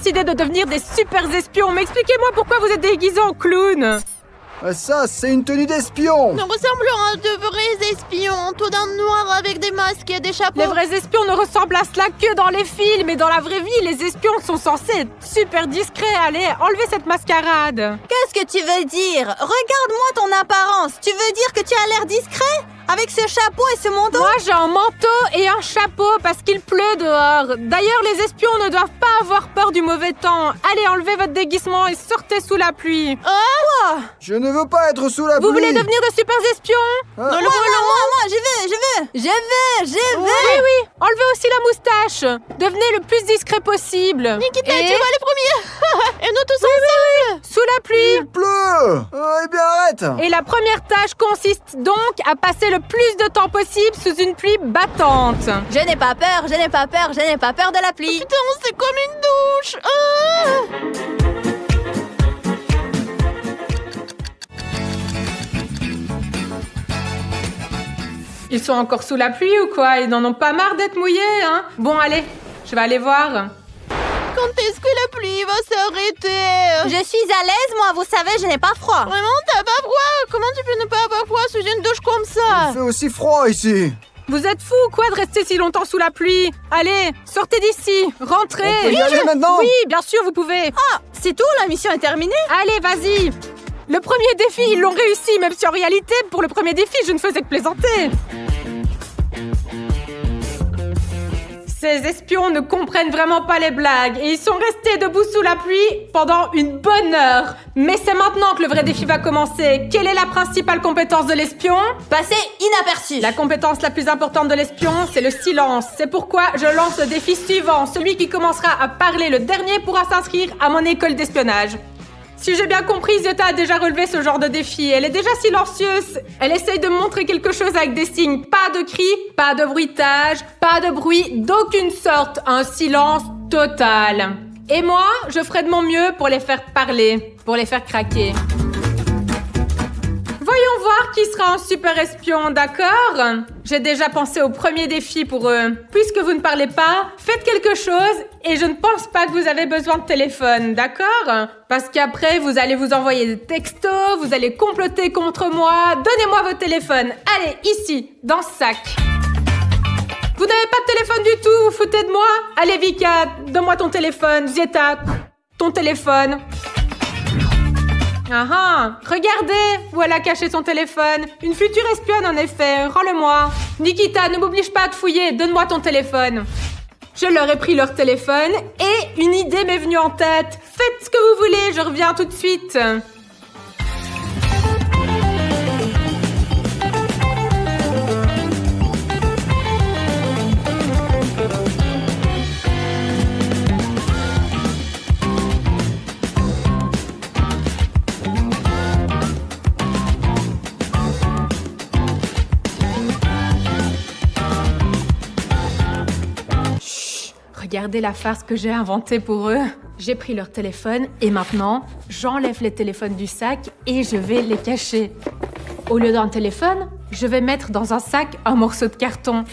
décidé de devenir des super espions. Mais expliquez-moi pourquoi vous êtes déguisés en clown. Ça, c'est une tenue d'espion. Nous ressemblons à de vrais espions, tout en noir avec des masques et des chapeaux. Les vrais espions ne ressemblent à cela que dans les films. Et dans la vraie vie, les espions sont censés être super discrets. Allez, enlevez cette mascarade. Qu'est-ce que tu veux dire? Regarde-moi ton apparence. Tu veux dire que tu as l'air discret? Avec ce chapeau et ce manteau? Moi, j'ai un manteau et un chapeau parce qu'il pleut dehors. D'ailleurs, les espions ne doivent pas avoir peur du mauvais temps. Allez, enlevez votre déguisement et sortez sous la pluie. Oh! Je ne veux pas être sous la pluie. Vous voulez devenir de super espions? Moi, je veux. Oui, enlevez aussi la moustache. Devenez le plus discret possible. Nikita, tu vas les premiers. Et nous tous ensemble. Sous la pluie. Il pleut. Eh bien, arrête. Et la première tâche consiste donc à passer le plus de temps possible sous une pluie battante. Je n'ai pas peur de la pluie. Putain, c'est comme une douche. Ils sont encore sous la pluie ou quoi? Ils n'en ont pas marre d'être mouillés, hein? Bon, allez, je vais aller voir. Quand est-ce que la pluie va s'arrêter? Je suis à l'aise, moi, vous savez, je n'ai pas froid. Vraiment, t'as pas froid? Comment tu peux ne pas avoir froid sous une douche comme ça? Il fait aussi froid ici. Vous êtes fous ou quoi de rester si longtemps sous la pluie? Allez, sortez d'ici, rentrez. On peut y aller maintenant? Oui, bien sûr, vous pouvez. Ah, c'est tout, la mission est terminée? Allez, vas-y. Le premier défi, ils l'ont réussi, même si en réalité, pour le premier défi, je ne faisais que plaisanter. Ces espions ne comprennent vraiment pas les blagues et ils sont restés debout sous la pluie pendant une bonne heure. Mais c'est maintenant que le vrai défi va commencer. Quelle est la principale compétence de l'espion? Passer inaperçu. La compétence la plus importante de l'espion, c'est le silence. C'est pourquoi je lance le défi suivant. Celui qui commencera à parler le dernier pourra s'inscrire à mon école d'espionnage. Si j'ai bien compris, Zeta a déjà relevé ce genre de défi. Elle est déjà silencieuse. Elle essaye de me montrer quelque chose avec des signes. Pas de cris, pas de bruitage, pas de bruit d'aucune sorte. Un silence total. Et moi, je ferai de mon mieux pour les faire parler, pour les faire craquer. Voyons voir qui sera un super espion, d'accord? J'ai déjà pensé au premier défi pour eux. Puisque vous ne parlez pas, faites quelque chose et je ne pense pas que vous avez besoin de téléphone, d'accord? Parce qu'après, vous allez vous envoyer des textos, vous allez comploter contre moi. Donnez-moi vos téléphones. Allez, ici, dans ce sac. Vous n'avez pas de téléphone du tout, vous foutez de moi? Allez, Vika, donne-moi ton téléphone. Zeta, ton téléphone. Ah ah, regardez où elle a caché son téléphone. Une future espionne en effet, rends-le-moi. Nikita, ne m'oblige pas à te fouiller, donne-moi ton téléphone. Je leur ai pris leur téléphone et une idée m'est venue en tête. Faites ce que vous voulez, je reviens tout de suite. Regardez la farce que j'ai inventée pour eux. J'ai pris leur téléphone et maintenant, j'enlève les téléphones du sac et je vais les cacher. Au lieu d'un téléphone, je vais mettre dans un sac un morceau de carton.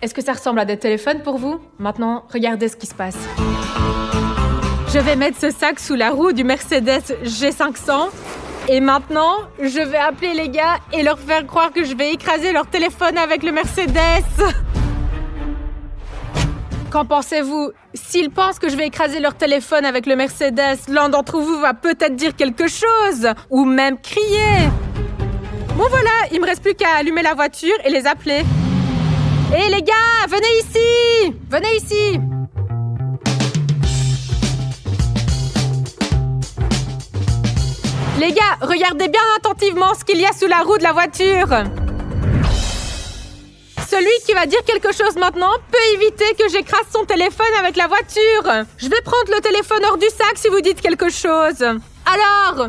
Est-ce que ça ressemble à des téléphones pour vous? Maintenant, regardez ce qui se passe. Je vais mettre ce sac sous la roue du Mercedes G500. Et maintenant, je vais appeler les gars et leur faire croire que je vais écraser leur téléphone avec le Mercedes. Qu'en pensez-vous? S'ils pensent que je vais écraser leur téléphone avec le Mercedes, l'un d'entre vous va peut-être dire quelque chose, ou même crier. Bon voilà, il me reste plus qu'à allumer la voiture et les appeler. Hé les gars, venez ici! Venez ici! Les gars, regardez bien attentivement ce qu'il y a sous la roue de la voiture. Celui qui va dire quelque chose maintenant peut éviter que j'écrase son téléphone avec la voiture. Je vais prendre le téléphone hors du sac si vous dites quelque chose. Alors,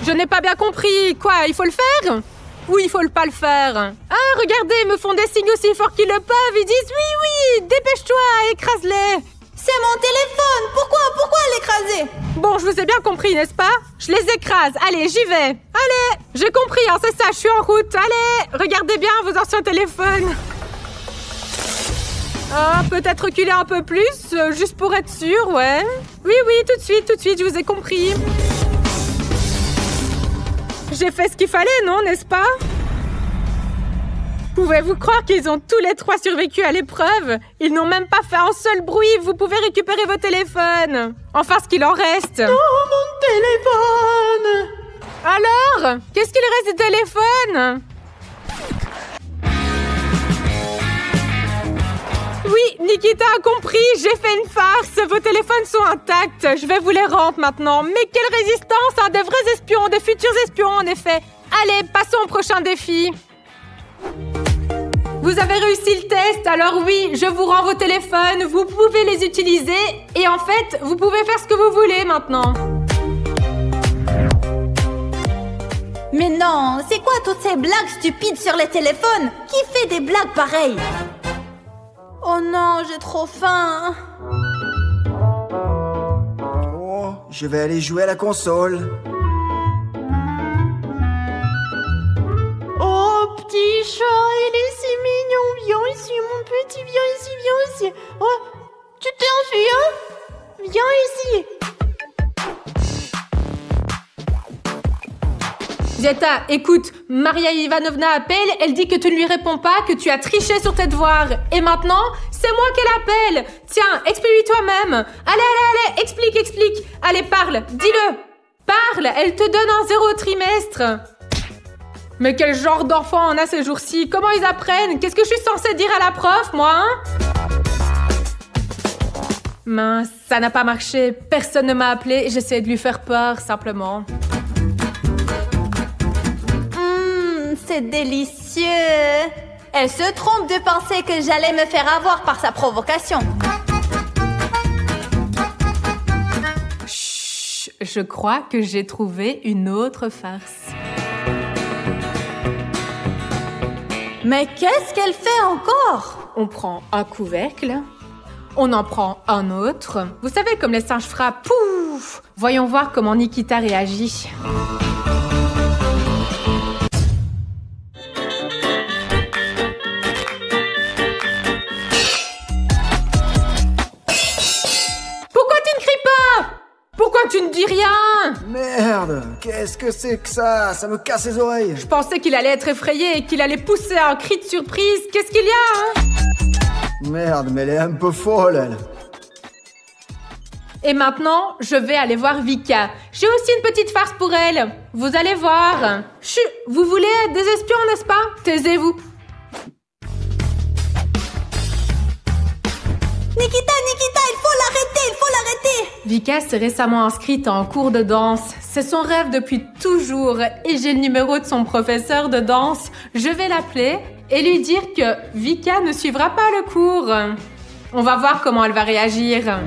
je n'ai pas bien compris. Quoi, il faut le faire? Ou il faut pas le faire? Ah, regardez, ils me font des signes aussi forts qu'ils le peuvent. Ils disent oui, dépêche-toi, écrase-les. C'est mon téléphone. Pourquoi l'écraser? Bon, je vous ai bien compris, n'est-ce pas? Je les écrase. Allez, j'y vais. Allez, j'ai compris, hein, c'est ça, je suis en route. Allez, regardez bien vos anciens téléphones. Ah, peut-être reculer un peu plus, juste pour être sûr, ouais. Oui, tout de suite, je vous ai compris. J'ai fait ce qu'il fallait, non, n'est-ce pas? Pouvez-vous croire qu'ils ont tous les trois survécu à l'épreuve? Ils n'ont même pas fait un seul bruit. Vous pouvez récupérer vos téléphones. Enfin, ce qu'il en reste. Oh, mon téléphone! Alors, qu'est-ce qu'il reste du téléphone? Oui, Nikita a compris. J'ai fait une farce. Vos téléphones sont intacts. Je vais vous les rendre maintenant. Mais quelle résistance, hein, des vrais espions, des futurs espions, en effet. Allez, passons au prochain défi. Vous avez réussi le test, alors oui, je vous rends vos téléphones, vous pouvez les utiliser et en fait, vous pouvez faire ce que vous voulez maintenant. Mais non, c'est quoi toutes ces blagues stupides sur les téléphones? Qui fait des blagues pareilles? Oh non, j'ai trop faim. Oh, je vais aller jouer à la console. Oh, petit chat, il est si mignon. Viens ici, mon petit, viens ici. Oh, tu t'es enfui, hein? Viens ici. Zeta, écoute, Maria Ivanovna appelle, elle dit que tu ne lui réponds pas, que tu as triché sur tes devoirs. Et maintenant, c'est moi qu'elle appelle. Tiens, explique-lui toi-même. Allez, explique. Allez, parle, dis-le. Parle, elle te donne un 0 trimestre. Mais quel genre d'enfant on a ces jours-ci? Comment ils apprennent? Qu'est-ce que je suis censée dire à la prof, moi, hein? Mince, ça n'a pas marché. Personne ne m'a appelé. J'essaie de lui faire peur, simplement. C'est délicieux. Elle se trompe de penser que j'allais me faire avoir par sa provocation. Chut, je crois que j'ai trouvé une autre farce. Mais qu'est-ce qu'elle fait encore? On prend un couvercle, on en prend un autre. Vous savez, comme les singes frappent, pouf! Voyons voir comment Nikita réagit. Pourquoi tu ne cries pas? Pourquoi tu ne dis rien? Merde, qu'est-ce que c'est que ça? Ça me casse les oreilles. Je pensais qu'il allait être effrayé et qu'il allait pousser un cri de surprise. Qu'est-ce qu'il y a, hein? Merde, mais elle est un peu folle, elle. Et maintenant, je vais aller voir Vika. J'ai aussi une petite farce pour elle. Vous allez voir. Chut, vous voulez être des espions, n'est-ce pas? Taisez-vous. Nikita, il faut l'arrêter. Vika s'est récemment inscrite en cours de danse. C'est son rêve depuis toujours et j'ai le numéro de son professeur de danse. Je vais l'appeler et lui dire que Vika ne suivra pas le cours. On va voir comment elle va réagir.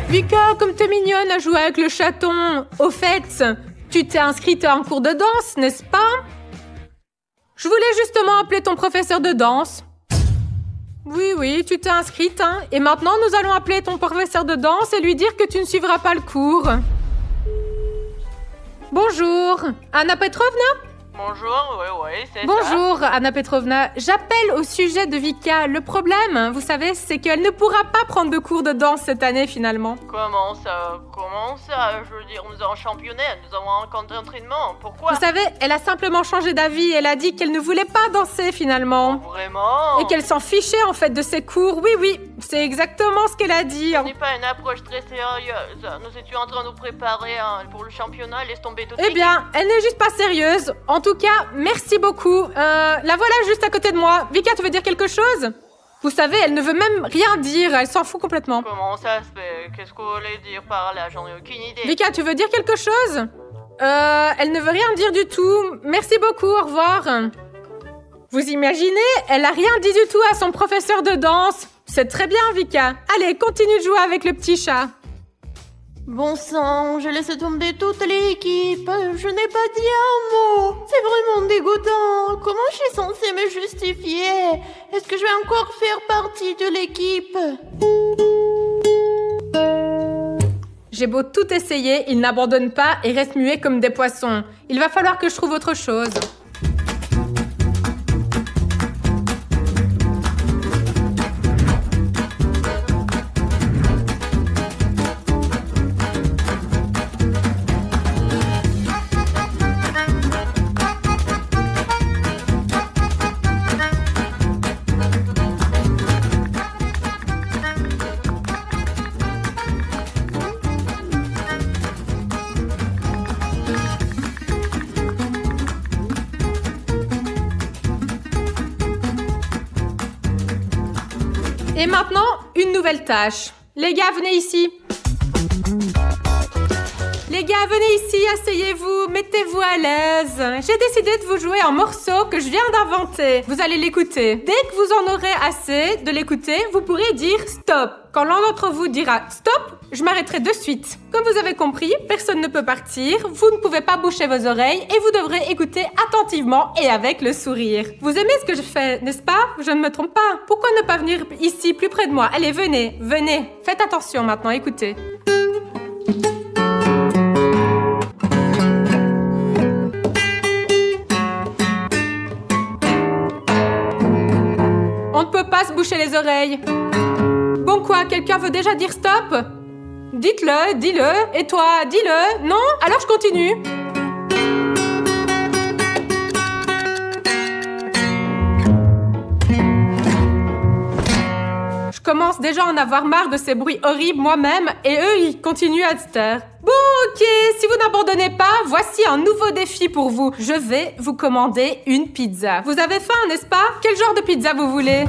Vika, comme t'es mignonne à jouer avec le chaton. Au fait, tu t'es inscrite en cours de danse, n'est-ce pas? Je voulais justement appeler ton professeur de danse. Oui, tu t'es inscrite, hein. Et maintenant, nous allons appeler ton professeur de danse et lui dire que tu ne suivras pas le cours. Bonjour, Anna Petrovna? Bonjour, oui, c'est ça. Bonjour, Anna Petrovna. J'appelle au sujet de Vika. Le problème, vous savez, c'est qu'elle ne pourra pas prendre de cours de danse cette année, finalement. Comment ça? Je veux dire, nous avons championnat, nous avons un camp d'entraînement. Pourquoi? Vous savez, elle a simplement changé d'avis. Elle a dit qu'elle ne voulait pas danser, finalement. Vraiment? Et qu'elle s'en fichait, en fait, de ses cours. Oui, c'est exactement ce qu'elle a dit. Ce n'est pas une approche très sérieuse. Nous étions en train de nous préparer pour le championnat, laisse tomber tout de suite. Eh bien, elle n'est juste pas sérieuse. En tout cas, merci beaucoup. La voilà juste à côté de moi. Vika, tu veux dire quelque chose? Vous savez, elle ne veut même rien dire. Elle s'en fout complètement. Comment ça se fait? Qu'est-ce que vous voulez dire par là? J'en ai aucune idée. Vika, tu veux dire quelque chose? Elle ne veut rien dire du tout. Merci beaucoup, au revoir. Vous imaginez? Elle a rien dit du tout à son professeur de danse. C'est très bien, Vika. Allez, continue de jouer avec le petit chat. Bon sang, j'ai laissé tomber toute l'équipe. Je n'ai pas dit un mot. C'est vraiment dégoûtant. Comment je suis censée me justifier? Est-ce que je vais encore faire partie de l'équipe? J'ai beau tout essayer, ils n'abandonnent pas et restent muets comme des poissons. Il va falloir que je trouve autre chose. Et maintenant, une nouvelle tâche. Les gars, venez ici. Les gars, venez ici, asseyez-vous, mettez-vous à l'aise. J'ai décidé de vous jouer un morceau que je viens d'inventer. Vous allez l'écouter. Dès que vous en aurez assez de l'écouter, vous pourrez dire stop. Quand l'un d'entre vous dira stop, je m'arrêterai de suite. Comme vous avez compris, personne ne peut partir, vous ne pouvez pas boucher vos oreilles et vous devrez écouter attentivement et avec le sourire. Vous aimez ce que je fais, n'est-ce pas? Je ne me trompe pas. Pourquoi ne pas venir ici, plus près de moi? Allez, venez, venez. Faites attention maintenant, écoutez. On ne peut pas se boucher les oreilles. Bon quoi, quelqu'un veut déjà dire stop? Dites-le, dis-le. Et toi, dis-le. Non? Alors je continue. Je commence déjà à en avoir marre de ces bruits horribles moi-même et eux, ils continuent à se taire. Bon, ok, si vous n'abandonnez pas, voici un nouveau défi pour vous. Je vais vous commander une pizza. Vous avez faim, n'est-ce pas? Quel genre de pizza vous voulez?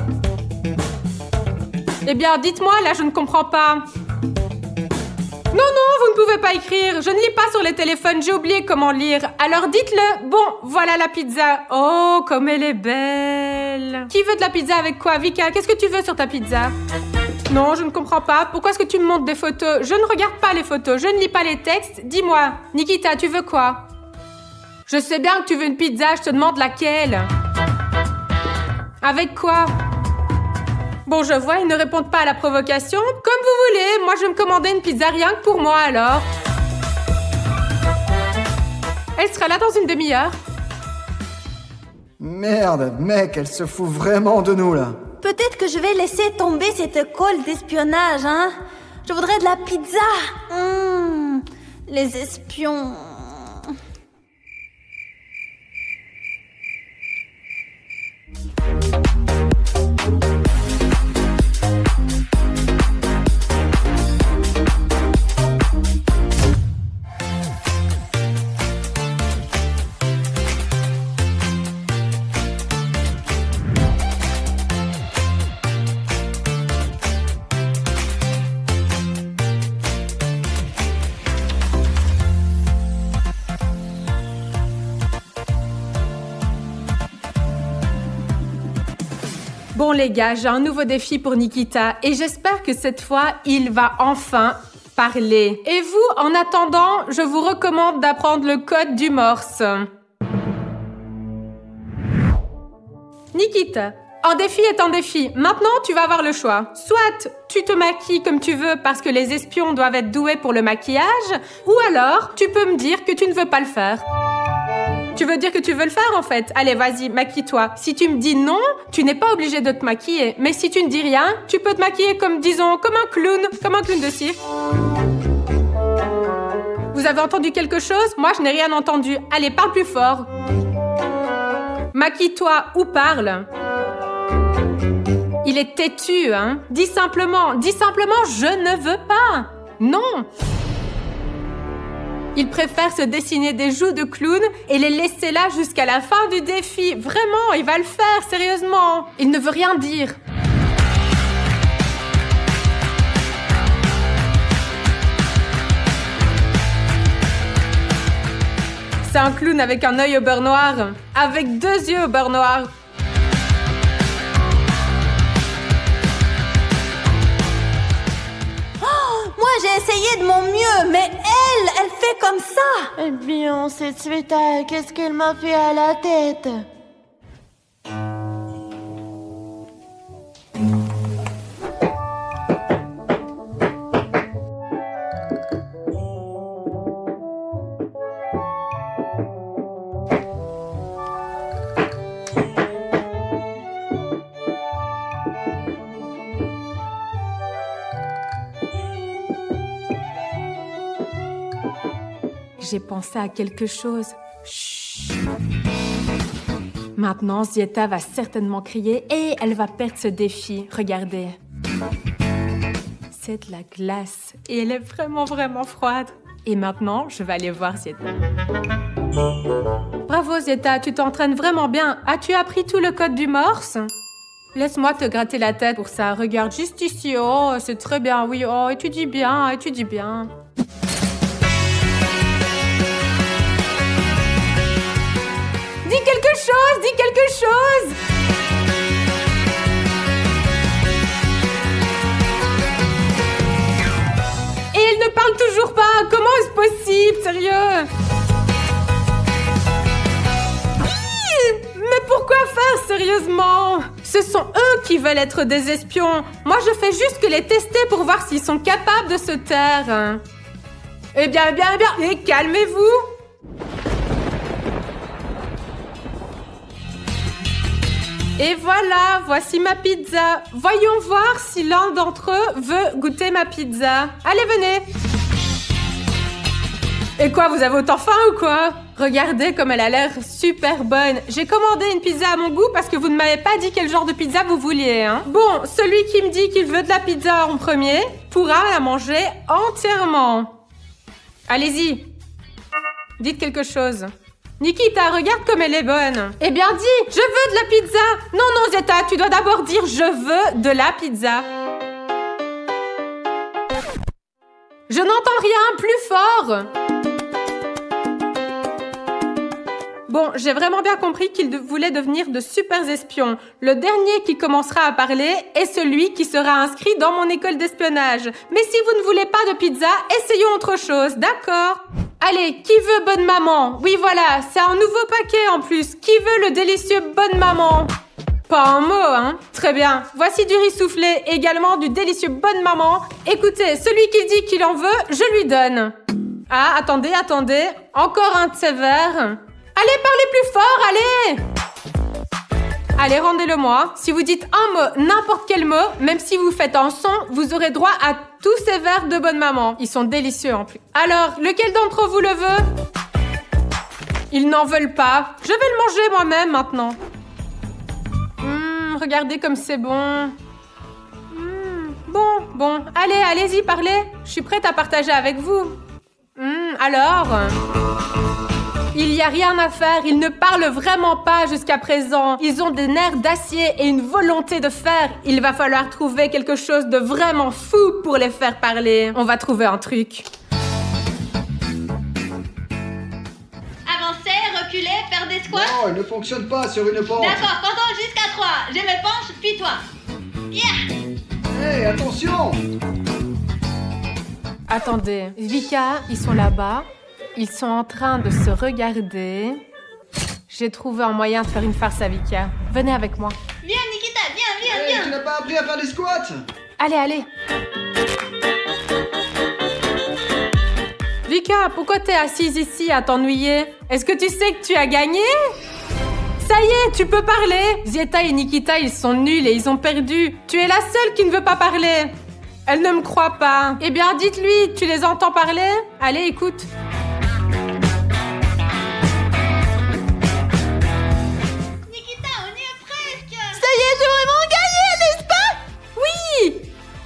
Eh bien, dites-moi, là, je ne comprends pas. Non, vous ne pouvez pas écrire. Je ne lis pas sur les téléphones, j'ai oublié comment lire. Alors dites-le. Bon, voilà la pizza. Oh, comme elle est belle. Qui veut de la pizza avec quoi? Vika, qu'est-ce que tu veux sur ta pizza? Non, je ne comprends pas. Pourquoi est-ce que tu me montres des photos? Je ne regarde pas les photos, je ne lis pas les textes. Dis-moi, Nikita, tu veux quoi? Je sais bien que tu veux une pizza, je te demande laquelle. Avec quoi? Bon, je vois, ils ne répondent pas à la provocation. Comme vous voulez, moi je vais me commander une pizza rien que pour moi alors. Elle sera là dans une demi-heure. Merde, mec, elle se fout vraiment de nous, là. Peut-être que je vais laisser tomber cette colle d'espionnage, hein. Je voudrais de la pizza. Les espions... Bon les gars, j'ai un nouveau défi pour Nikita et j'espère que cette fois, il va enfin parler. Et vous, en attendant, je vous recommande d'apprendre le code du Morse. Nikita, un défi est un défi. Maintenant, tu vas avoir le choix. Soit tu te maquilles comme tu veux parce que les espions doivent être doués pour le maquillage, ou alors tu peux me dire que tu ne veux pas le faire. Tu veux dire que tu veux le faire en fait? Allez, vas-y, maquille-toi. Si tu me dis non, tu n'es pas obligé de te maquiller. Mais si tu ne dis rien, tu peux te maquiller comme, disons, comme un clown de cirque. Vous avez entendu quelque chose? Moi, je n'ai rien entendu. Allez, parle plus fort. Maquille-toi ou parle. Il est têtu, hein? Dis simplement, je ne veux pas. Non. Il préfère se dessiner des joues de clown et les laisser là jusqu'à la fin du défi. Vraiment, il va le faire, sérieusement. Il ne veut rien dire. C'est un clown avec un œil au beurre noir. Avec 2 yeux au beurre noir. J'ai essayé de mon mieux, mais elle fait comme ça. Eh bien, cette Sveta, qu'est-ce qu'elle m'a fait à la tête? j'ai pensé à quelque chose. Chut. Maintenant, Zieta va certainement crier et elle va perdre ce défi. Regardez. C'est de la glace et elle est vraiment froide. Et maintenant, je vais aller voir Zieta. Bravo Zieta, tu t'entraînes vraiment bien. As-tu appris tout le code du Morse? Laisse-moi te gratter la tête pour ça. Regarde juste ici. Oh, c'est très bien, oui. Oh, étudie bien, étudie bien. Dis quelque chose, dis quelque chose! Et elle ne parle toujours pas. Comment est-ce possible, sérieux? Mais pourquoi faire, sérieusement? Ce sont eux qui veulent être des espions. Moi, je fais juste que les tester pour voir s'ils sont capables de se taire. Eh bien, et calmez-vous. Et voilà, voici ma pizza. Voyons voir si l'un d'entre eux veut goûter ma pizza. Allez, venez. Et quoi, vous avez autant faim ou quoi? Regardez comme elle a l'air super bonne. J'ai commandé une pizza à mon goût parce que vous ne m'avez pas dit quel genre de pizza vous vouliez, hein. Bon, celui qui me dit qu'il veut de la pizza en premier pourra la manger entièrement. Allez-y. Dites quelque chose. Nikita, regarde comme elle est bonne. Eh bien, dis, je veux de la pizza. Non, Zieta, tu dois d'abord dire je veux de la pizza. Je n'entends rien, plus fort. Bon, j'ai vraiment bien compris qu'ils voulaient devenir de super espions. Le dernier qui commencera à parler est celui qui sera inscrit dans mon école d'espionnage. Mais si vous ne voulez pas de pizza, essayons autre chose, d'accord? Allez, qui veut bonne maman? Oui, voilà, c'est un nouveau paquet en plus. Qui veut le délicieux bonne maman? Pas un mot, hein? Très bien. Voici du riz soufflé, également du délicieux bonne maman. Écoutez, celui qui dit qu'il en veut, je lui donne. Ah, attendez. Encore un de ces verres. Allez, parlez plus fort, allez! Allez, rendez-le-moi. Si vous dites un mot, n'importe quel mot, même si vous faites un son, vous aurez droit à tous ces verres de bonne maman. Ils sont délicieux en plus. Alors, lequel d'entre vous le veut? Ils n'en veulent pas. Je vais le manger moi-même maintenant. Regardez comme c'est bon. Bon. Allez-y, parlez. Je suis prête à partager avec vous. Alors... Il n'y a rien à faire, ils ne parlent vraiment pas jusqu'à présent. Ils ont des nerfs d'acier et une volonté de faire. Il va falloir trouver quelque chose de vraiment fou pour les faire parler. On va trouver un truc. Avancer, reculer, faire des squats. Non, il ne fonctionne pas sur une pente. D'accord, comptons jusqu'à 3. Je me penche, puis toi. Hé, attention! Attendez, Vika, ils sont là-bas. Ils sont en train de se regarder. J'ai trouvé un moyen de faire une farce à Vika. Venez avec moi. Viens, Nikita, viens. Hé, tu n'as pas appris à faire des squats? Allez. Vika, pourquoi t'es assise ici à t'ennuyer? Est-ce que tu sais que tu as gagné? Ça y est, tu peux parler. Zieta et Nikita, ils sont nuls et ils ont perdu. Tu es la seule qui ne veut pas parler. Elle ne me croit pas. Eh bien, dites-lui, tu les entends parler? Allez, écoute.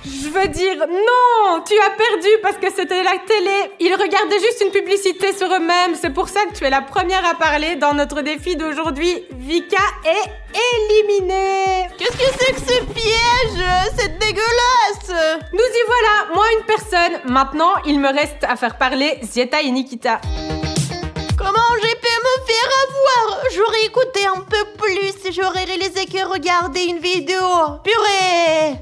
Je veux dire, non, tu as perdu parce que c'était la télé. Ils regardaient juste une publicité sur eux-mêmes. C'est pour ça que tu es la première à parler dans notre défi d'aujourd'hui. Vika est éliminée. Qu'est-ce que c'est que ce piège? C'est dégueulasse. Nous y voilà, moi une personne. Maintenant, il me reste à faire parler Zieta et Nikita. Comment j'ai pu me faire avoir? J'aurais écouté un peu plus. J'aurais réalisé que regarder une vidéo. Purée.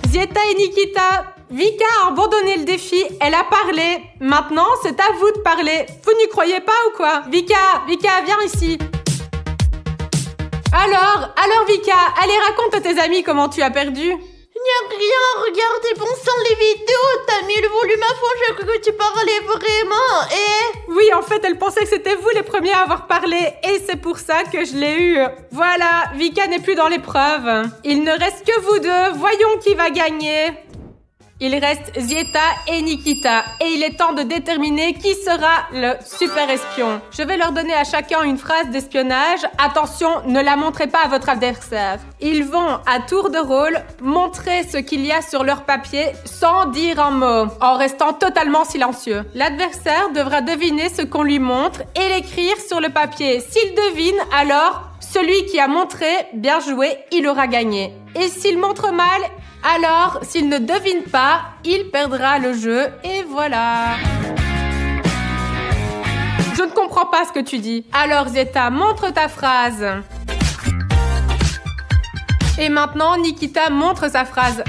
Zieta et Nikita, Vika a abandonné le défi, elle a parlé. Maintenant, c'est à vous de parler. Vous n'y croyez pas ou quoi? Vika, viens ici. Alors Vika, allez, raconte à tes amis comment tu as perdu. Il n'y a rien, regardez, bon sang les vidéos. T'as mis le volume à fond, j'ai cru que tu parlais vraiment, et... Oui, en fait, elle pensait que c'était vous les premiers à avoir parlé, et c'est pour ça que je l'ai eu. Voilà, Vika n'est plus dans l'épreuve. Il ne reste que vous deux, voyons qui va gagner. Il reste Zieta et Nikita. Et il est temps de déterminer qui sera le super espion. Je vais leur donner à chacun une phrase d'espionnage. Attention, ne la montrez pas à votre adversaire. Ils vont, à tour de rôle, montrer ce qu'il y a sur leur papier sans dire un mot, en restant totalement silencieux. L'adversaire devra deviner ce qu'on lui montre et l'écrire sur le papier. S'il devine, alors, celui qui a montré, bien joué, il aura gagné. Et s'il montre mal, alors, s'il ne devine pas, il perdra le jeu. Et voilà. Je ne comprends pas ce que tu dis. Alors, Zieta, montre ta phrase. Et maintenant, Nikita montre sa phrase.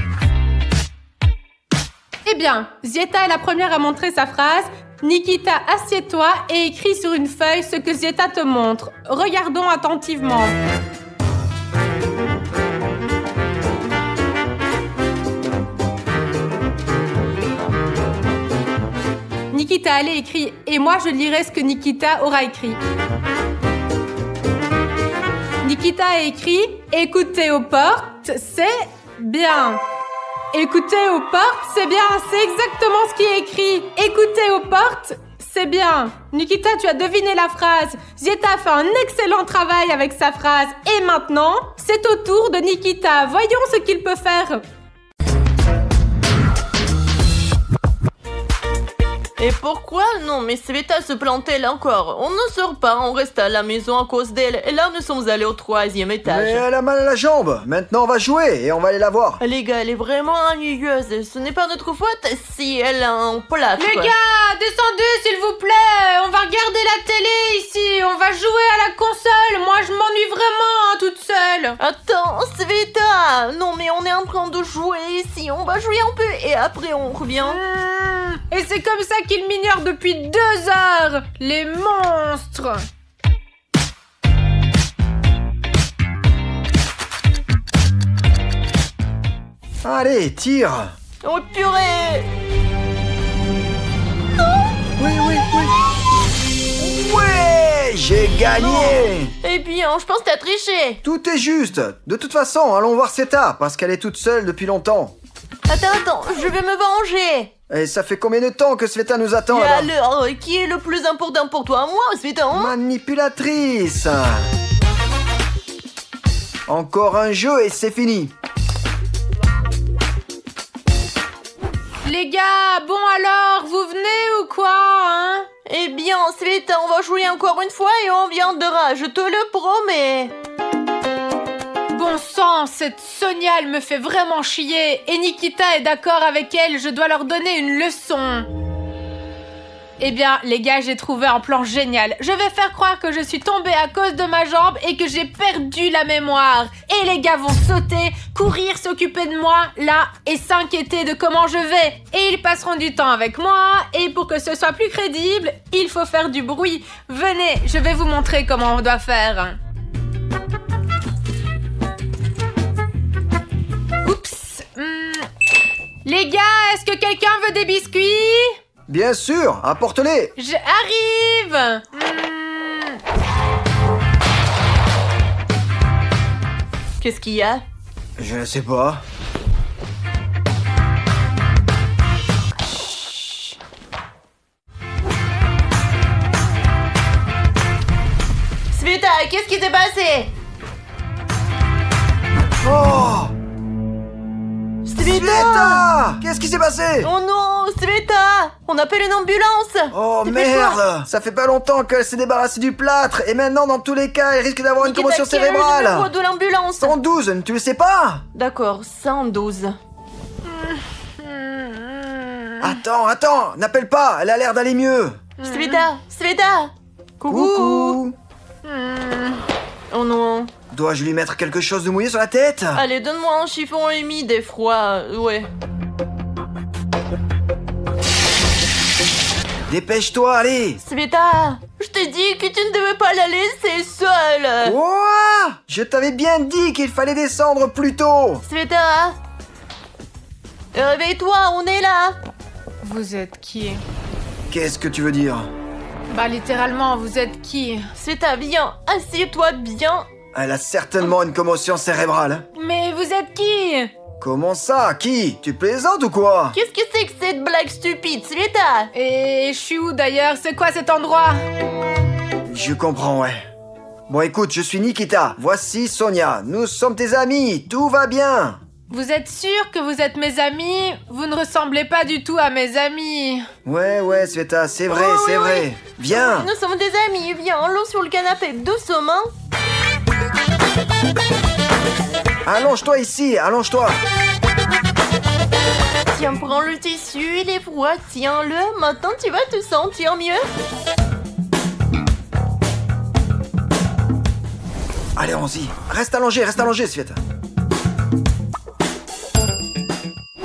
Eh bien, Zieta est la première à montrer sa phrase. Nikita, assieds-toi et écris sur une feuille ce que Zieta te montre. Regardons attentivement. Nikita, allez, écris. Et moi, je lirai ce que Nikita aura écrit. Nikita a écrit « Écoutez aux portes, c'est bien ». Écoutez aux portes, c'est bien. C'est exactement ce qui est écrit. Écoutez aux portes, c'est bien. Nikita, tu as deviné la phrase. Zieta a fait un excellent travail avec sa phrase. Et maintenant, c'est au tour de Nikita. Voyons ce qu'il peut faire. Et pourquoi? Non, mais Sveta se plantait là encore. On ne sort pas, on reste à la maison à cause d'elle. Et là, nous sommes allés au 3e étage. Mais elle a mal à la jambe. Maintenant, on va jouer et on va aller la voir. Les gars, elle est vraiment ennuyeuse. Ce n'est pas notre faute si elle a un plâtre. Les gars, descendez s'il vous plaît. On va regarder la télé ici. On va jouer à la console. Moi, je m'ennuie vraiment toute seule. Attends, Sveta. Non, mais on est en train de jouer ici. On va jouer un peu et après on revient. Et c'est comme ça qu'ils m'ignorent depuis 2 heures. Les monstres. Allez, tire. Oh purée. Oui. Ouais, j'ai gagné. Eh bien, je pense que t'as triché. Tout est juste. De toute façon, allons voir Sveta, parce qu'elle est toute seule depuis longtemps. Attends, je vais me venger. Et ça fait combien de temps que Sveta nous attend Et là-bas? alors, qui est le plus important pour toi? Moi, Sveta, hein? Manipulatrice. Encore un jeu et c'est fini. Les gars, bon alors, vous venez ou quoi, hein? Eh bien, Sveta, on va jouer encore une fois et on viendra, je te le promets. Bon sang, cette Sonia, elle me fait vraiment chier. Et Nikita est d'accord avec elle, je dois leur donner une leçon. Eh bien, les gars, j'ai trouvé un plan génial. Je vais faire croire que je suis tombée à cause de ma jambe et que j'ai perdu la mémoire. Et les gars vont sauter, courir, s'occuper de moi, là, et s'inquiéter de comment je vais. Et ils passeront du temps avec moi. Et pour que ce soit plus crédible, il faut faire du bruit. Venez, je vais vous montrer comment on doit faire. Oups. Les gars, est-ce que quelqu'un veut des biscuits? Bien sûr, apporte-les. J'arrive. Qu'est-ce qu'il y a? Je ne sais pas. Sveta, qu'est-ce qui s'est passé? Oh! Sveta! Qu'est-ce qui s'est passé? Oh non, Sveta! On appelle une ambulance! Oh merde! Ça fait pas longtemps qu'elle s'est débarrassée du plâtre et maintenant dans tous les cas elle risque d'avoir une commotion Quel est le numéro cérébrale! de l'ambulance? 112, tu le sais pas? D'accord, 112. Attends, n'appelle pas, elle a l'air d'aller mieux! Sveta! Coucou! Oh non. Dois-je lui mettre quelque chose de mouillé sur la tête? Allez, donne-moi un chiffon humide et froid, ouais. Dépêche-toi, allez! Sveta, je t'ai dit que tu ne devais pas la laisser seule. Quoi? Je t'avais bien dit qu'il fallait descendre plus tôt! Sveta, réveille-toi, on est là. Vous êtes qui? Qu'est-ce que tu veux dire? Bah littéralement, vous êtes qui? Sveta, viens, assieds-toi bien. Elle a certainement une commotion cérébrale. Mais vous êtes qui? Comment ça? Qui? Tu plaisantes ou quoi? Qu'est-ce que c'est que cette blague stupide, Sveta? Et je suis où d'ailleurs? C'est quoi cet endroit? Je comprends, ouais. Bon, écoute, je suis Nikita. Voici Sonia. Nous sommes tes amis. Tout va bien. Vous êtes sûr que vous êtes mes amis? Vous ne ressemblez pas du tout à mes amis. Ouais, Sveta, c'est vrai, Oh, c'est oui, vrai. oui. Viens. Nous sommes des amis, viens, allons sur le canapé doucement. Allonge-toi ici, allonge-toi. Tiens, prends le tissu, il est froid, tiens-le, maintenant tu vas te sentir mieux. Allez, allons-y. Reste allongé, Sveta.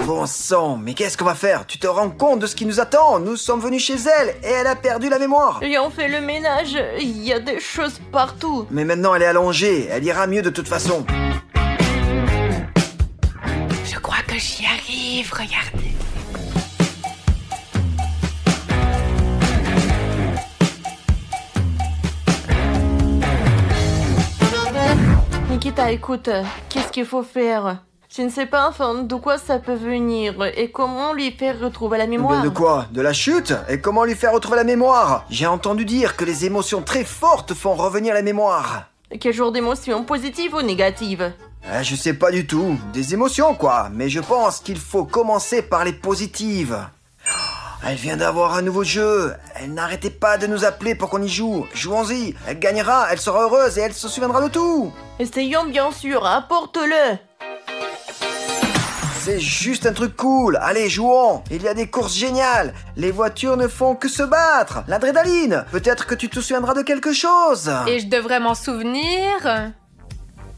Bon sang, mais qu'est-ce qu'on va faire? Tu te rends compte de ce qui nous attend? Nous sommes venus chez elle et elle a perdu la mémoire. Et on fait le ménage, il y a des choses partout. Mais maintenant elle est allongée, elle ira mieux de toute façon. Je crois que j'y arrive, regardez. Nikita, écoute, qu'est-ce qu'il faut faire? Je ne sais pas enfin de quoi ça peut venir et comment lui faire retrouver la mémoire. De quoi? De la chute? Et comment lui faire retrouver la mémoire? J'ai entendu dire que les émotions très fortes font revenir la mémoire. Quel genre d'émotions, positives ou négatives? Je sais pas du tout. Des émotions quoi. Mais je pense qu'il faut commencer par les positives. Elle vient d'avoir un nouveau jeu. Elle n'arrêtait pas de nous appeler pour qu'on y joue. Jouons-y. Elle gagnera, elle sera heureuse et elle se souviendra de tout. Essayons bien sûr, apporte-le. C'est juste un truc cool. Allez, jouons. Il y a des courses géniales. Les voitures ne font que se battre. L'adrénaline. Peut-être que tu te souviendras de quelque chose. Et je devrais m'en souvenir?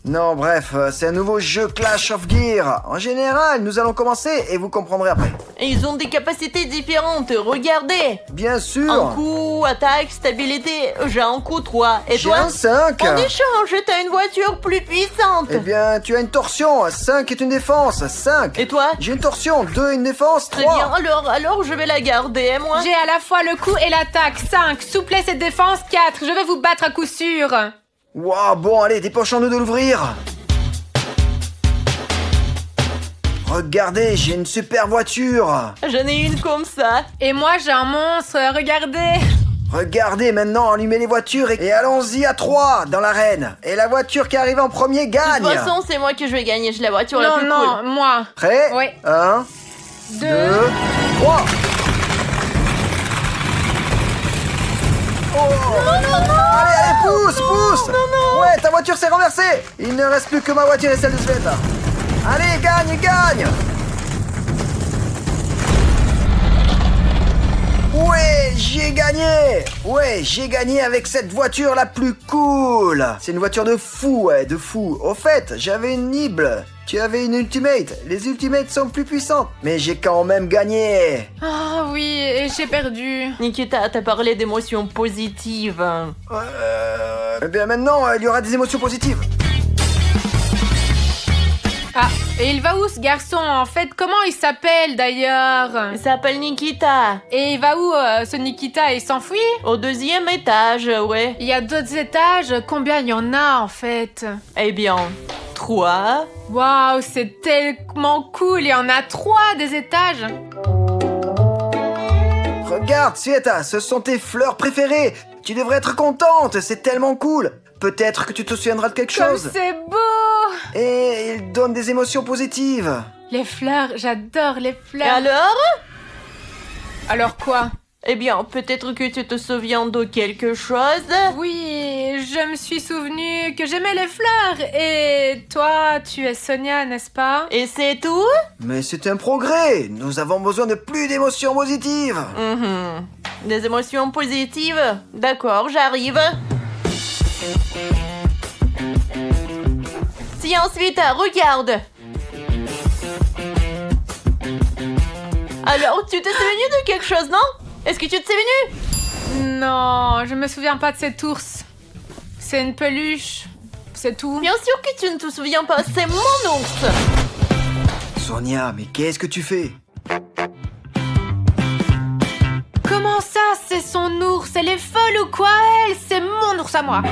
Non, bref, c'est un nouveau jeu Clash of Gear. En général, nous allons commencer et vous comprendrez après. Et ils ont des capacités différentes, regardez. Bien sûr. Un coup, attaque, stabilité, j'ai un coup 3. Et J'ai toi? un 5. En échange, t'as une voiture plus puissante. Eh bien, tu as une torsion. 5 est une défense. 5. Et toi? J'ai une torsion. 2 une défense. Très 3. bien, alors je vais la garder, moi. J'ai à la fois le coup et l'attaque. 5. Souplesse et défense. 4. Je vais vous battre à coup sûr. Waouh, bon, allez, dépêchons-nous de l'ouvrir. Regardez, j'ai une super voiture. J'en ai une comme ça. Et moi, j'ai un monstre. Regardez. Regardez, maintenant, allumez les voitures et allons-y à 3 dans l'arène. Et la voiture qui arrive en premier gagne. De toute façon, c'est moi qui je vais gagner. J'ai la voiture la plus cool. Moi. Prêt? Oui. 1, 2. 3. Oh. Allez, pousse. Ouais, ta voiture s'est renversée. Il ne reste plus que ma voiture et celle de Sveta. Allez, gagne. Ouais, j'ai gagné. Ouais, j'ai gagné avec cette voiture la plus cool. C'est une voiture de fou, de fou. Au fait, j'avais une Nibble. Tu avais une Ultimate. Les Ultimates sont plus puissantes. Mais j'ai quand même gagné. Ah oui, et j'ai perdu. Nikita, t'as parlé d'émotions positives. Eh bien maintenant, il y aura des émotions positives. Ah, et il va où ce garçon en fait? Comment il s'appelle d'ailleurs? Il s'appelle Nikita. Et il va où ce Nikita? Il s'enfuit? Au 2e étage, ouais. Il y a d'autres étages? Combien il y en a en fait? Eh bien, 3. Waouh, c'est tellement cool! Il y en a 3 des étages! Regarde, Sveta, ce sont tes fleurs préférées. Tu devrais être contente, c'est tellement cool. Peut-être que tu te souviendras de quelque Comme chose. c'est beau! Et il donne des émotions positives. Les fleurs, j'adore les Et fleurs. Alors quoi? Eh bien, peut-être que tu te souviens de quelque chose. Oui, je me suis souvenu que j'aimais les fleurs. Et toi, tu es Sonia, n'est-ce pas? Et c'est tout? Mais c'est un progrès. Nous avons besoin de plus d'émotions positives. Des émotions positives? D'accord, j'arrive. Si ensuite, regarde. Alors, tu t'es souvenu de quelque chose, non? Est-ce que tu te souvenu? Non, je me souviens pas de cet ours. C'est une peluche. C'est tout. Bien sûr que tu ne te souviens pas, c'est mon ours. Sonia, mais qu'est-ce que tu fais? Comment ça, c'est son ours? Elle est folle ou quoi, elle? C'est mon ours à moi.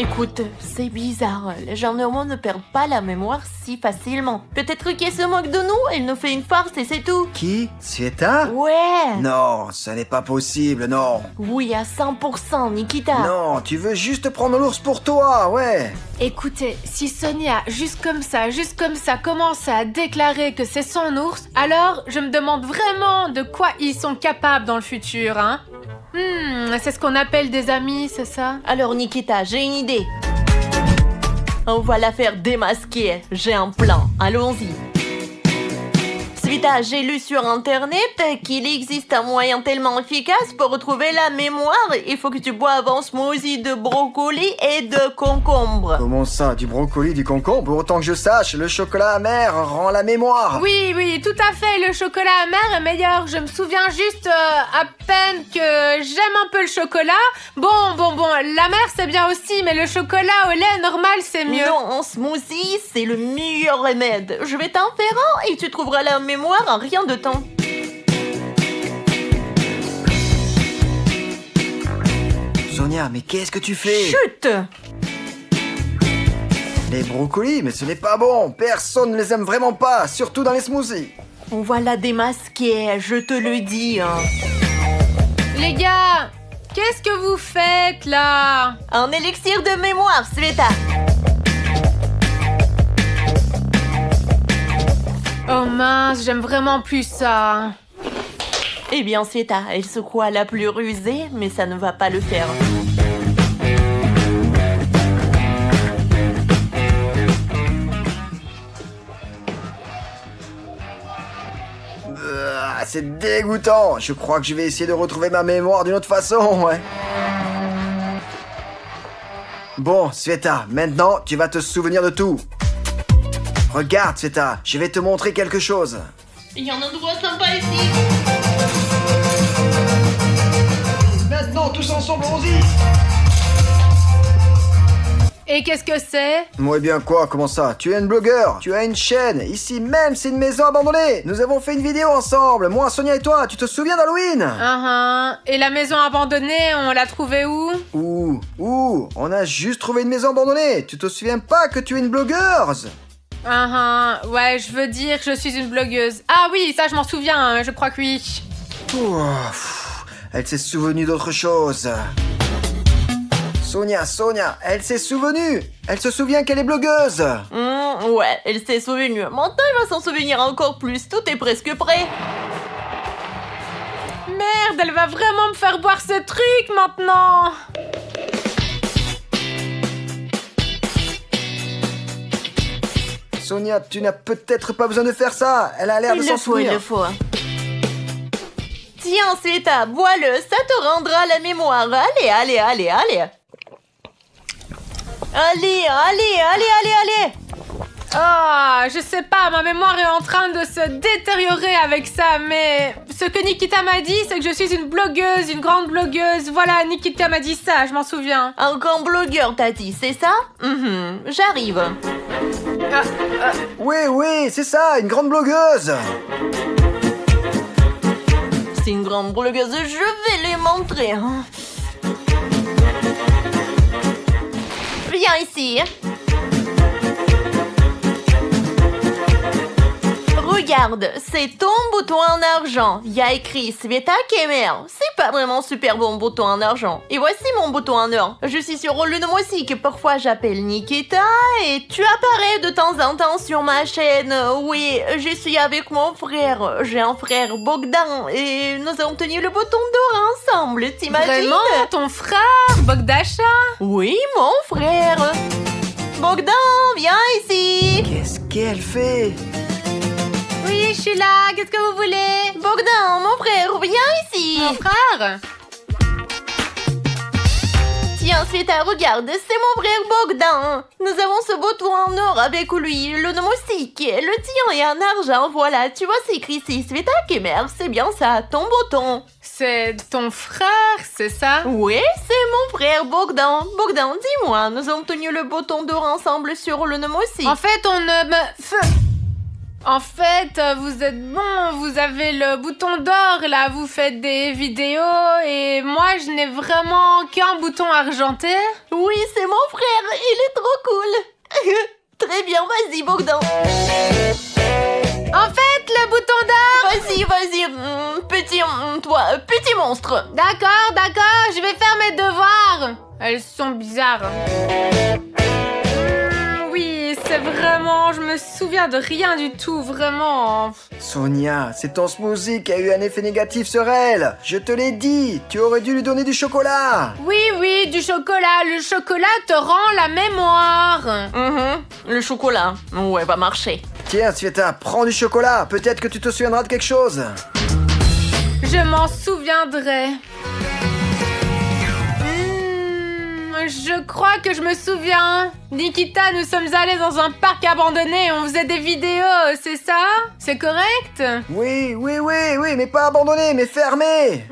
Écoute, c'est bizarre. Les gens normaux ne perdent pas la mémoire si facilement. Peut-être qu'elle se moque de nous, elle nous fait une farce et c'est tout. Qui? Sveta? Ouais. Non, ça n'est pas possible, non. Oui, à 100%, Nikita. Non, tu veux juste prendre l'ours pour toi, ouais. Écoutez, si Sonia, juste comme ça, commence à déclarer que c'est son ours, alors je me demande vraiment de quoi ils sont capables dans le futur, hein. C'est ce qu'on appelle des amis, c'est ça? Alors Nikita, j'ai une idée. On va la faire démasquer. J'ai un plan. Allons-y. Sveta, j'ai lu sur internet qu'il existe un moyen tellement efficace pour retrouver la mémoire. Il faut que tu boives un smoothie de brocoli et de concombre. Comment ça, du brocoli, du concombre? Autant que je sache, le chocolat amer rend la mémoire. Oui, tout à fait, le chocolat amer est meilleur. Je me souviens juste à peine que j'aime un peu le chocolat. Bon, l'amer c'est bien aussi, mais le chocolat au lait normal c'est mieux. Non, un smoothie, c'est le meilleur remède. Je vais t'en faire un et tu trouveras la mémoire en rien de temps. Sonia, mais qu'est-ce que tu fais? Chut! Les brocolis, mais ce n'est pas bon. Personne ne les aime vraiment pas, surtout dans les smoothies. On va la démasquer, je te le dis. Hein. Les gars, qu'est-ce que vous faites là? Un élixir de mémoire, Sveta. Oh mince, j'aime vraiment plus ça. Eh bien, Sveta, elle se croit la plus rusée, mais ça ne va pas le faire. C'est dégoûtant. Je crois que je vais essayer de retrouver ma mémoire d'une autre façon, ouais. Bon, Sveta, maintenant, tu vas te souvenir de tout. Regarde, Sveta, je vais te montrer quelque chose. Il y a un endroit sympa ici. Maintenant, tous ensemble, allons-y. Et qu'est-ce que c'est? Moi, bien quoi? Comment ça? Tu es une blogueur. Tu as une chaîne. Ici même, c'est une maison abandonnée. Nous avons fait une vidéo ensemble. Moi, Sonia et toi. Tu te souviens d'Halloween? Et la maison abandonnée, on l'a trouvée où? Où? On a juste trouvé une maison abandonnée. Tu te souviens pas que tu es une blogueuse? Ouais, je veux dire, je suis une blogueuse. Ah oui, ça je m'en souviens, hein, je crois que oui. Elle s'est souvenue d'autre chose. Sonia, elle s'est souvenue. Elle se souvient qu'elle est blogueuse. Ouais, elle s'est souvenue. Maintenant, elle va s'en souvenir encore plus. Tout est presque prêt. Merde, elle va vraiment me faire boire ce truc maintenant. Sonia, tu n'as peut-être pas besoin de faire ça. Elle a l'air de s'en souvenir. Il le faut. Tiens, Sveta, bois-le. Ça te rendra la mémoire. Allez. Allez. Ah, je sais pas, ma mémoire est en train de se détériorer avec ça, mais ce que Nikita m'a dit, c'est que je suis une blogueuse, une grande blogueuse. Voilà, Nikita m'a dit ça, je m'en souviens. Un grand blogueur, t'as dit, c'est ça? J'arrive. Oui, c'est ça, une grande blogueuse. C'est une grande blogueuse, je vais les montrer. Viens ici. Regarde, c'est ton bouton en argent. Il y a écrit Sveta Kemer. C'est pas vraiment super bon bouton en argent. Et voici mon bouton en or. Je suis sur le nom aussi que parfois j'appelle Nikita et tu apparais de temps en temps sur ma chaîne. Oui, je suis avec mon frère. J'ai un frère Bogdan et nous avons tenu le bouton d'or ensemble. T'imagines? Vraiment? Ton frère, Bogdasha? Oui, mon frère. Bogdan, viens ici. Qu'est-ce qu'elle fait? Oui, je suis là, qu'est-ce que vous voulez? Bogdan, mon frère, viens ici. Mon frère? Tiens, Sveta, regarde, c'est mon frère Bogdan. Nous avons ce bouton en or avec lui, le nom aussi, qui est le tien et en argent, voilà. Tu vois, c'est écrit ici, Sveta Kemer, c'est bien ça, ton bouton. C'est ton frère, c'est ça? Oui, c'est mon frère Bogdan. Bogdan, dis-moi, nous avons tenu le bouton d'or ensemble sur le nom aussi. En fait, on ne me... En fait, vous êtes bon, vous avez le bouton d'or, là, vous faites des vidéos, et moi, je n'ai vraiment qu'un bouton argenté. Oui, c'est mon frère, il est trop cool. Très bien, vas-y, Bogdan. En fait, le bouton d'or... Vas-y, petit monstre. D'accord, je vais faire mes devoirs. Elles sont bizarres. Oui, c'est vraiment... Je me souviens de rien du tout, vraiment. Sonia, c'est ton smoothie qui a eu un effet négatif sur elle. Je te l'ai dit, tu aurais dû lui donner du chocolat. Oui, du chocolat. Le chocolat te rend la mémoire. Le chocolat, ouais, va marcher. Tiens, Sveta, prends du chocolat. Peut-être que tu te souviendras de quelque chose. Je m'en souviendrai. Je crois que je me souviens. Nikita, nous sommes allés dans un parc abandonné et on faisait des vidéos, c'est ça? C'est correct? Oui, mais pas abandonné, mais fermé.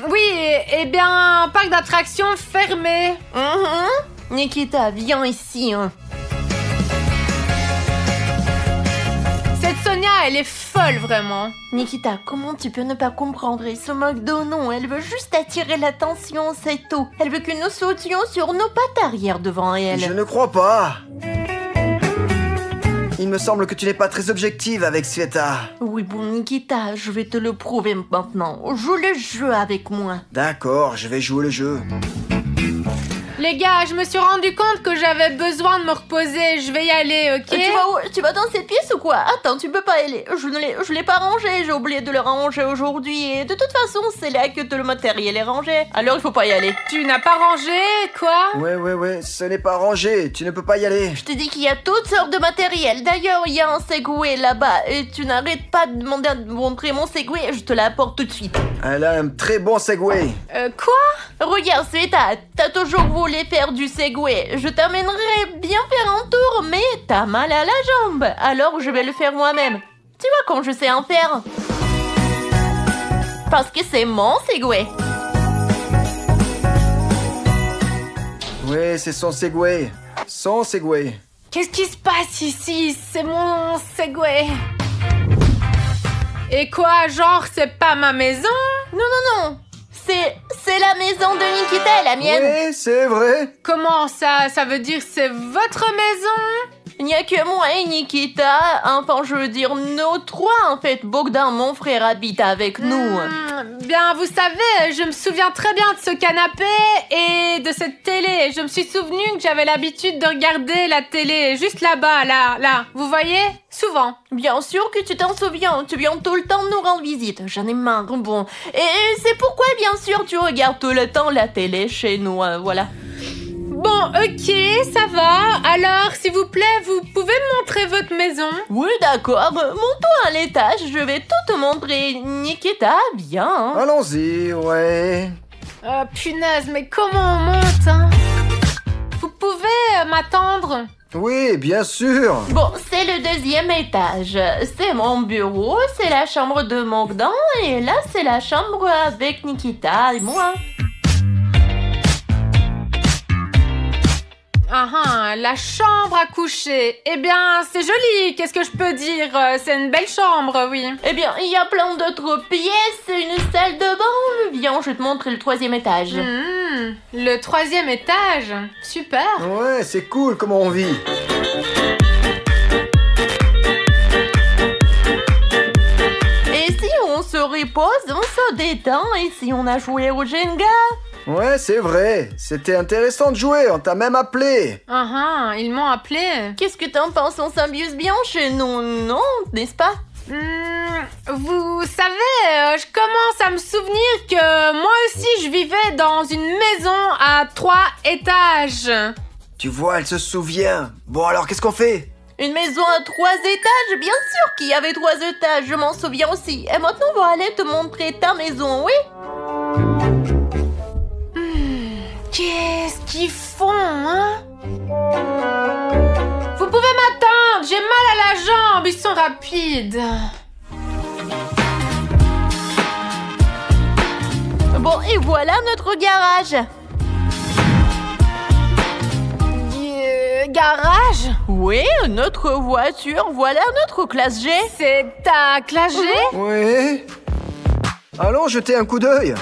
Oui, eh bien, un parc d'attractions fermé. Nikita, viens ici. Cette Sonia, elle est folle, vraiment. Nikita, comment tu peux ne pas comprendre? Elle se moque de nous, elle veut juste attirer l'attention, c'est tout. Elle veut que nous sautions sur nos pattes arrière devant elle. Je ne crois pas. Il me semble que tu n'es pas très objective avec Sveta. Oui, bon, Nikita, je vais te le prouver maintenant. Joue le jeu avec moi. D'accord, je vais jouer le jeu. Les gars, je me suis rendu compte que j'avais besoin de me reposer. Je vais y aller, ok? Tu vas où? Tu vas dans cette pièce ou quoi? Attends, tu peux pas y aller. Je l'ai pas rangé. J'ai oublié de le ranger aujourd'hui. Et de toute façon, c'est là que tout le matériel est rangé. Alors, il faut pas y aller. Tu n'as pas rangé, quoi? Ouais, ce n'est pas rangé. Tu ne peux pas y aller. Je te dis qu'il y a toutes sortes de matériel. D'ailleurs, il y a un Segway là-bas. Et tu n'arrêtes pas de demander à montrer mon Segway. Je te l'apporte tout de suite. Elle a un très bon Segway. Quoi? Regarde, Sveta, t'as toujours voulu faire du Segway. Je t'amènerai bien faire un tour, mais t'as mal à la jambe. Alors je vais le faire moi-même. Tu vois quand je sais en faire? Parce que c'est mon Segway. Oui, c'est son Segway. Son Segway. Qu'est-ce qui se passe ici? C'est mon Segway. Et quoi, genre, c'est pas ma maison? Non. C'est la maison de Nikita et la mienne. Oui, c'est vrai. Comment ça? Ça veut dire c'est votre maison? Il n'y a que moi et Nikita. Enfin, je veux dire, nos trois, en fait. Bogdan, mon frère, habite avec nous. Bien, vous savez, je me souviens très bien de ce canapé et de cette télé. Je me suis souvenu que j'avais l'habitude de regarder la télé juste là-bas, là. Vous voyez? Souvent. Bien sûr que tu t'en souviens. Tu viens tout le temps nous rendre visite. J'en ai marre. Bon. Et c'est pourquoi, bien sûr, tu regardes tout le temps la télé chez nous. Voilà. Bon, ok, ça va. Alors, s'il vous plaît, vous pouvez me montrer votre maison? Oui, d'accord. Monte-toi à l'étage. Je vais tout te montrer. Nikita, viens. Allons-y, ouais. Punaise, mais comment on monte, hein? Vous pouvez m'attendre? Oui, bien sûr. Bon, c'est le deuxième étage. C'est mon bureau, c'est la chambre de Bogdan. Et là, c'est la chambre avec Nikita et moi. La chambre à coucher. Eh bien, c'est joli, qu'est-ce que je peux dire? C'est une belle chambre, oui. Eh bien, il y a plein d'autres pièces, une salle de bain. Viens, je vais te montrer le troisième étage. Le troisième étage? Super. Ouais, c'est cool comment on vit. Et si on se repose, on se détend, et si on a joué au Jenga? Ouais, c'est vrai. C'était intéressant de jouer, on t'a même appelé. Ils m'ont appelé. Qu'est-ce que t'en penses? On s'amuse bien chez nous, non? N'est-ce pas? Vous savez, je commence à me souvenir que moi aussi je vivais dans une maison à 3 étages. Tu vois, elle se souvient. Bon, alors qu'est-ce qu'on fait? Une maison à 3 étages? Bien sûr qu'il y avait 3 étages, je m'en souviens aussi. Et maintenant, on va aller te montrer ta maison, oui? Qu'est-ce qu'ils font, hein? Vous pouvez m'attendre, j'ai mal à la jambe, ils sont rapides. Bon, et voilà notre garage. garage? Oui, notre voiture, voilà notre classe G. C'est ta classe G? Oui. Allons jeter un coup d'œil.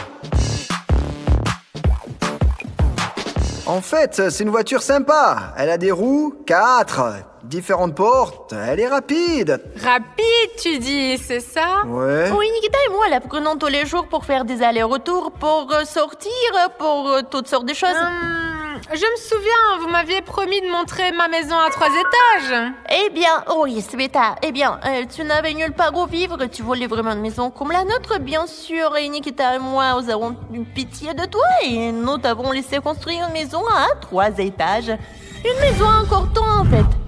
En fait, c'est une voiture sympa. Elle a des roues, 4, différentes portes, elle est rapide. Rapide, tu dis, c'est ça? Ouais. Oui, Nikita et moi la prenons tous les jours pour faire des allers-retours, pour sortir, pour toutes sortes de choses. Je me souviens, vous m'aviez promis de montrer ma maison à 3 étages. Eh bien, oui, Sveta, tu n'avais nulle part où vivre, tu voulais vraiment une maison comme la nôtre, bien sûr, et Nikita et moi, nous avons eu pitié de toi et nous t'avons laissé construire une maison à 3 étages. Une maison encore temps, en fait.